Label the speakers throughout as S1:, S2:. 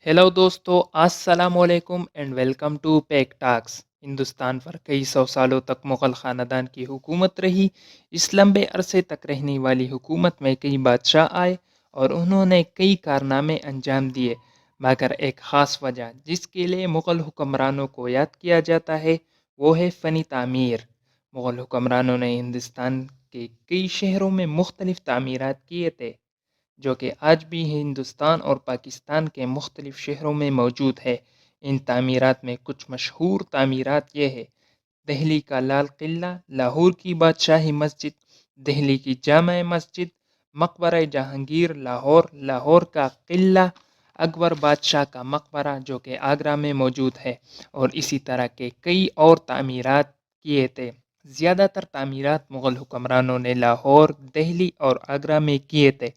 S1: Hello दोस्तों, अस्सलाम वालेकुम एंड वेलकम टू पैक टाक्स। हिंदुस्तान पर कई सौ सालों तक मुग़ल ख़ानदान की हुकूमत रही। इस लंबे अरसे तक रहने वाली हुकूमत में कई बादशाह आए और उन्होंने कई कारनामे अंजाम दिए, मगर एक ख़ास वजह जिसके लिए मुग़ल हुक्मरानों को याद किया जाता है वो है फ़नी तामीर। मुग़ल हुक्मरानों ने हिंदुस्तान के कई शहरों में मुख्तलिफ तामीरात किए थे, जो कि आज भी हिंदुस्तान और पाकिस्तान के मुख्तलिफ शहरों में मौजूद है। इन तामीरात में कुछ मशहूर तामीरात ये है: दिल्ली का लाल किला, लाहौर की बादशाही मस्जिद, दिल्ली की जामा मस्जिद, मकबरा जहांगीर लाहौर, लाहौर का किला, अकबर बादशाह का मकबरा जो कि आगरा में मौजूद है, और इसी तरह के कई और तामीरात किए थे। ज़्यादातर तामीरात मुग़ल हुक्मरानों ने लाहौर, दिल्ली और आगरा में किए थे,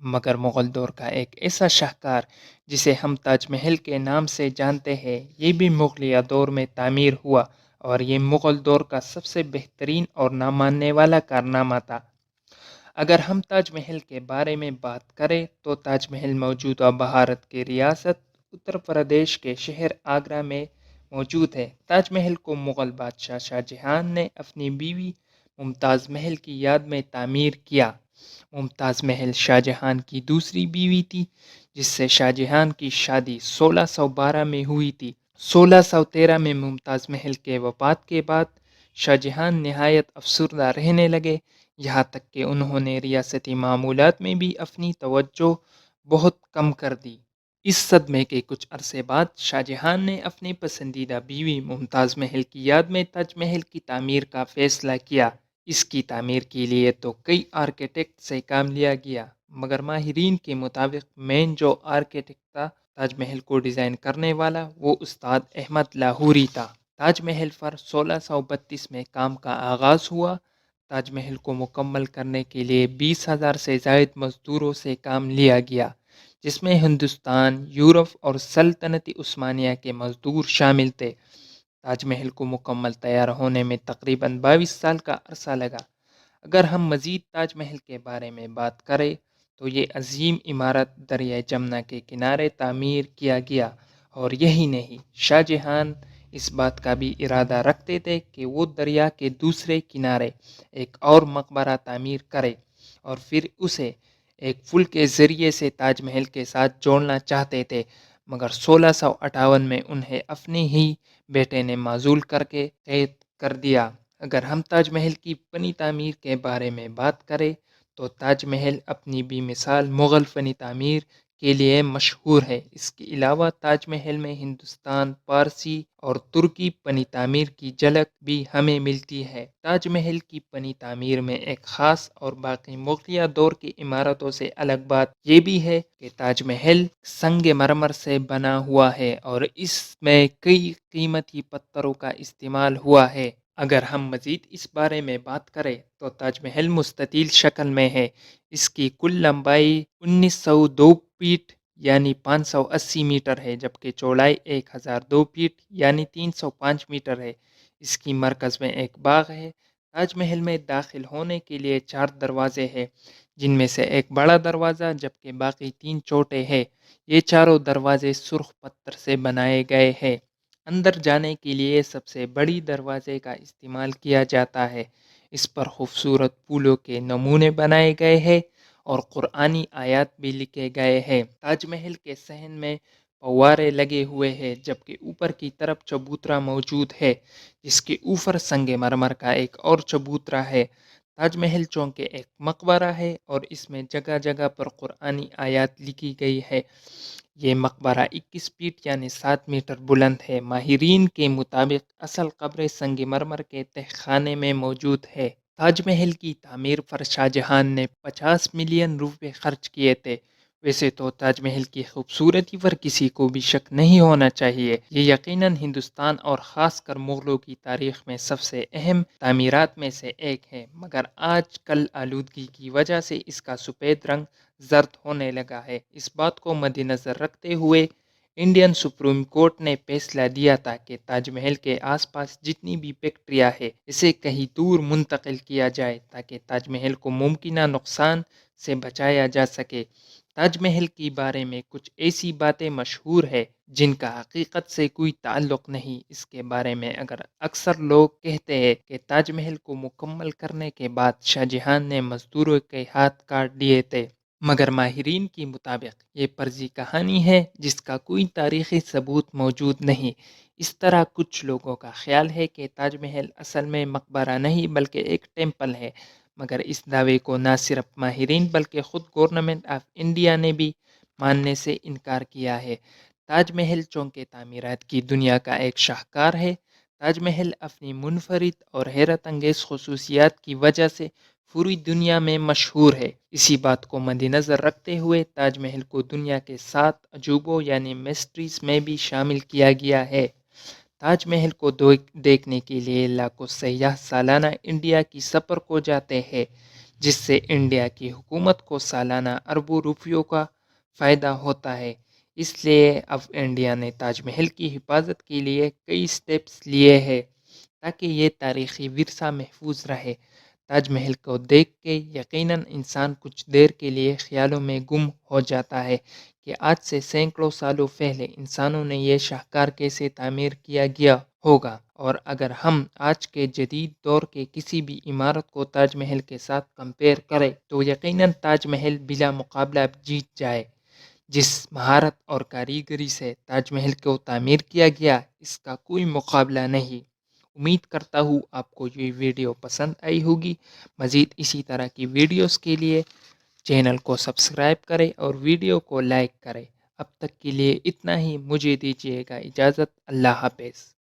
S1: मगर मुग़ल दौर का एक ऐसा शाहकार जिसे हम ताजमहल के नाम से जानते हैं, ये भी मुग़लिया दौर में तामीर हुआ, और ये मुग़ल दौर का सबसे बेहतरीन और ना मानने वाला कारनामा था। अगर हम ताजमहल के बारे में बात करें तो ताजमहल मौजूदा भारत के रियासत उत्तर प्रदेश के शहर आगरा में मौजूद है। ताजमहल को मुग़ल बादशाह शाहजहां ने अपनी बीवी मुमताज़ महल की याद में तामीर किया। मुमताज़ महल शाहजहां की दूसरी बीवी थी, जिससे शाहजहां की शादी 1612 में हुई थी। 1613 में मुमताज़ महल के वफ़ात के बाद शाहजहां नहायत अफसरदा रहने लगे, यहाँ तक कि उन्होंने रियासती मामूलात में भी अपनी तवज्जो बहुत कम कर दी। इस सदमे के कुछ अरसे बाद शाहजहां ने अपनी पसंदीदा बीवी मुमताज़ महल की याद में ताजमहल की तामीर का फ़ैसला किया। इसकी तामीर के लिए तो कई आर्किटेक्ट से काम लिया गया, मगर माहिरीन के मुताबिक मेन जो आर्किटेक्ट था ताजमहल को डिज़ाइन करने वाला, वो उस्ताद अहमद लाहौरी था। ताजमहल पर 1632 में काम का आगाज़ हुआ। ताजमहल को मुकम्मल करने के लिए 20,000 से ज़ायद मज़दूरों से काम लिया गया, जिसमें हिंदुस्तान, यूरोप और सल्तनती उस्मानिया के मज़दूर शामिल थे। ताजमहल को मुकम्मल तैयार होने में तकरीबन 22 साल का अरसा लगा। अगर हम मज़ीद ताजमहल के बारे में बात करें तो ये अजीम इमारत दरिया जमुना के किनारे तामीर किया गया, और यही नहीं, शाहजहां इस बात का भी इरादा रखते थे कि वो दरिया के दूसरे किनारे एक और मकबरा तामीर करे और फिर उसे एक पुल के ज़रिए से ताजमहल के साथ जोड़ना चाहते थे, मगर 1658 में उन्हें अपने ही बेटे ने माजूल करके कैद कर दिया। अगर हम ताजमहल की फ़नी तामीर के बारे में बात करें तो ताजमहल अपनी बेमिसाल मुग़ल फ़नी तामीर के लिए मशहूर है। इसके अलावा ताजमहल में हिंदुस्तान, पारसी और तुर्की फ़नी तामीर की झलक भी हमें मिलती है। ताजमहल की फ़नी तामीर में एक ख़ास और बाकी मुग़लिया दौर की इमारतों से अलग बात ये भी है कि ताजमहल संग मरमर से बना हुआ है और इसमें कई कीमती पत्थरों का इस्तेमाल हुआ है। अगर हम मज़ीद इस बारे में बात करें तो ताजमहल मुस्ततील शक्ल में है। इसकी कुल लंबाई 1902 फीट यानी 580 मीटर है, जबकि चौड़ाई 1002 फीट यानी 305 मीटर है। इसकी मरकज़ में एक बाग है। ताजमहल में दाखिल होने के लिए 4 दरवाजे हैं, जिनमें से एक बड़ा दरवाज़ा जबकि बाकी 3 छोटे हैं। ये चारों दरवाजे सुर्ख पत्थर से बनाए गए हैं। अंदर जाने के लिए सबसे बड़ी दरवाजे का इस्तेमाल किया जाता है। इस पर खूबसूरत फूलों के नमूने बनाए गए हैं और कुरानी आयत भी लिखे गए हैं। ताजमहल के सहन में फव्वारे लगे हुए हैं, जबकि ऊपर की तरफ चबूतरा मौजूद है, जिसके ऊपर संगमरमर का एक और चबूतरा है। ताजमहल चौंके एक मकबरा है और इसमें जगह जगह पर कुरानी आयत लिखी गई है। ये मकबरा 21 फीट यानी 7 मीटर बुलंद है। माहिरीन के मुताबिक असल कब्र संगमरमर के तहखाने में मौजूद है। ताजमहल की तामीर पर शाहजहां ने 50 मिलियन रुपए खर्च किए थे। वैसे तो ताजमहल की खूबसूरती पर किसी को भी शक नहीं होना चाहिए। ये यकीनन हिंदुस्तान और ख़ासकर मुग़लों की तारीख़ में सबसे अहम तामीरात में से एक है, मगर आज कल आलूदगी की वजह से इसका सफ़ेद रंग जर्द होने लगा है। इस बात को मद्देनज़र रखते हुए انڈین سپریم کورٹ نے فیصلہ دیا تھا کہ تاج محل کے آس پاس جتنی بھی فیکٹریاں ہے اسے کہیں دور منتقل کیا جائے تاکہ تاج محل کو ممکنہ نقصان سے بچایا جا سکے۔ تاج محل کے بارے میں کچھ ایسی باتیں مشہور ہے جن کا حقیقت سے کوئی تعلق نہیں۔ اس کے بارے میں اکثر لوگ کہتے ہیں کہ تاج محل کو مکمل کرنے کے بعد شاہ جہاں نے مزدوروں کے ہاتھ کاٹ دیے تھے، مگر ماہرین کے مطابق یہ فرضی کہانی ہے جس کا کوئی تاریخی ثبوت موجود نہیں۔ اس طرح کچھ لوگوں کا خیال ہے کہ تاج محل اصل میں مقبرہ نہیں بلکہ ایک ٹیمپل ہے، مگر اس دعوے کو نہ صرف ماہرین بلکہ خود گورنمنٹ آف انڈیا نے بھی ماننے سے انکار کیا ہے۔ تاج محل چونکہ تعمیرات کی دنیا کا ایک شاہکار ہے۔ تاج محل اپنی منفرد اور حیرت انگیز خصوصیات کی وجہ سے پوری دنیا میں مشہور ہے۔ اسی بات کو مد نظر رکھتے ہوئے تاج محل کو دنیا کے 7 عجوبوں یعنی مسٹریز میں بھی شامل کیا گیا ہے۔ تاج محل کو دیکھنے کے لیے لاکھوں سیاح سالانہ انڈیا کی سفر کو جاتے ہیں، جس سے انڈیا کی حکومت کو سالانہ اربوں روپیوں کا فائدہ ہوتا ہے۔ اس لیے اب انڈیا نے تاج محل کی حفاظت کے لیے کئی سٹیپس لیے ہیں تاکہ یہ تاریخی ورثہ محفوظ رہے۔ تاج محل کو دیکھ کے یقیناً انسان کچھ دیر کے لیے خیالوں میں گم ہو جاتا ہے کہ آج سے سینکڑوں سالوں پہلے انسانوں نے یہ شاہکار کیسے تعمیر کیا گیا ہوگا، اور اگر ہم آج کے جدید دور کے کسی بھی عمارت کو تاج محل کے ساتھ کمپیئر کریں تو یقیناً تاج محل بلا مقابلہ جیت جائے۔ جس مہارت اور کاریگری سے تاج محل کو تعمیر کیا گیا اس کا کوئی مقابلہ نہیں۔ امید کرتا ہوں آپ کو یہ ویڈیو پسند آئی ہوگی۔ مزید اسی طرح کی ویڈیوز کے لیے چینل کو سبسکرائب کریں اور ویڈیو کو لائک کریں۔ اب تک کے لیے اتنا ہی، مجھے دیجیے گا اجازت۔ اللہ حافظ۔